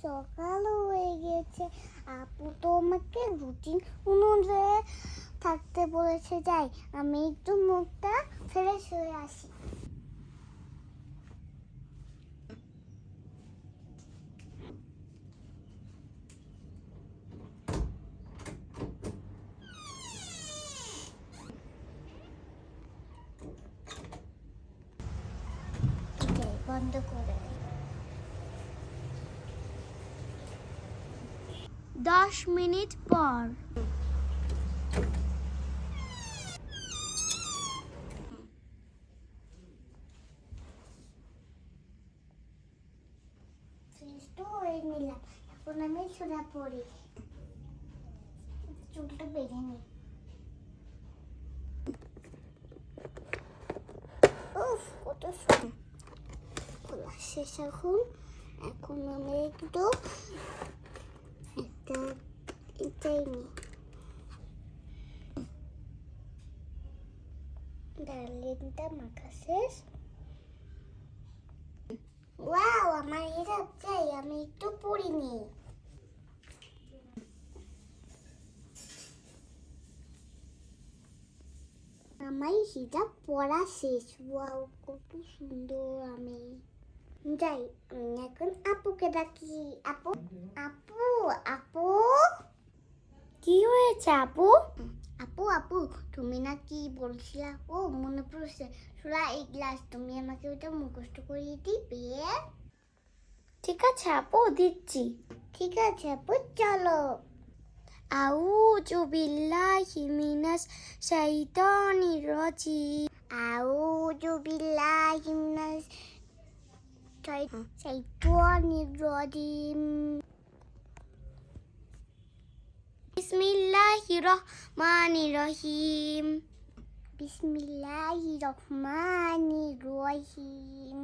সকাল হয়ে গেছে। আপু তো আমাকে রুটিন অনুযায়ী থাকতে বলেছে। যাই, আমি একটু মুখটা ফ্রেশ হয়ে আসি। বন্ধ করে 10 মিনিট পর। ফ্রেশ তো হয়ে নিলাম। এখন আমি সোজা পড়ি, চুলটা বেঁধে নিই। উফ, কত খোলা শেষ। এখন আমি একটু এটাই নিই। ডার্লিংটা মাখা শেষ। ওয়াও, আমার হিজাব চাই, আমি একটু পরিনি। আমার হিজাব পরা শেষ। ওয়াও, কত সুন্দর। আমি যাই, এখন আপুকে ডাকি। আপু, আপু, আপু। কি হয়েছে আপু? আপু, আপু, তুমি না কি বলছিলা? ও, মনে পড়ছে। শোনা, এই গ্লাস তুমি আমাকে ওটা মুখস্থ করিয়ে দিবে? ঠিক আছে আপু, দিচ্ছি। ঠিক আছে আপু, চলো। আউযু বিল্লাহি মিনাশ শাইতানির রাজিম। আউযু বিল্লাহি মিনাশ শাইতানির রাজিম। বিসমিল্লাহির রহমানির রহিম। বিসমিল্লাহির রহমানির রহিম।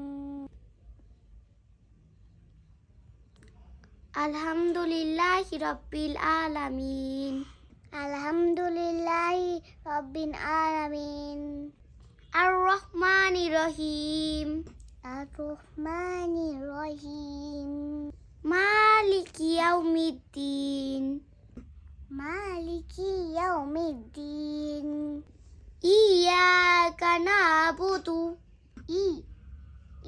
আলহামদুলিল্লাহি রাব্বিল আলামিন। আলহামদুলিল্লাহি রাব্বিল আলামিন। আর রহমানির রহিম। আর রহমানির রহিম। মালিকি ইয়াউমিদ্দিন। মালিকি ইয়াউমিদ্দিন। ইয়াকা নাবুদু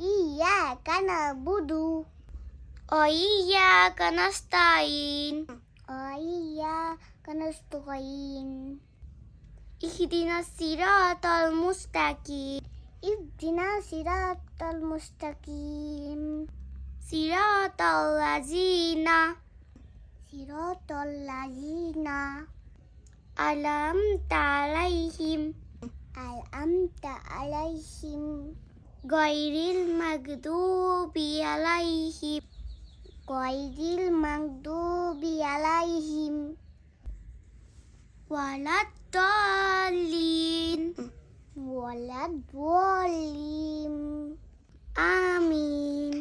ইয়াকা নাবুদু ওয়া ইয়াকা নাস্তাইন। ওয়াইয়াকা নাস্তাইন। ইহদিনাস সিরাতাল মুস্তাকিম। ইহদিনাস সিরাতাল মুস্তাকিম। সিরাতাল লাযিনা আন'আমতা আলাইহিম গায়রিল মাগদুবি আলাইহিম ওয়ালাদ-দাল্লিন। আমিন।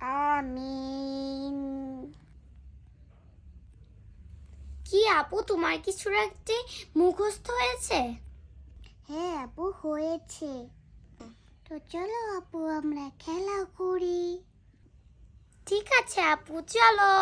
আমিন। কি আপু, তোমার কি সূরাটি মুখস্থ হয়েছে? হ্যাঁ আপু, হয়েছে। তো চলো আপু, আমরা খেলা করি। ঠিক আছে আপু, চলো।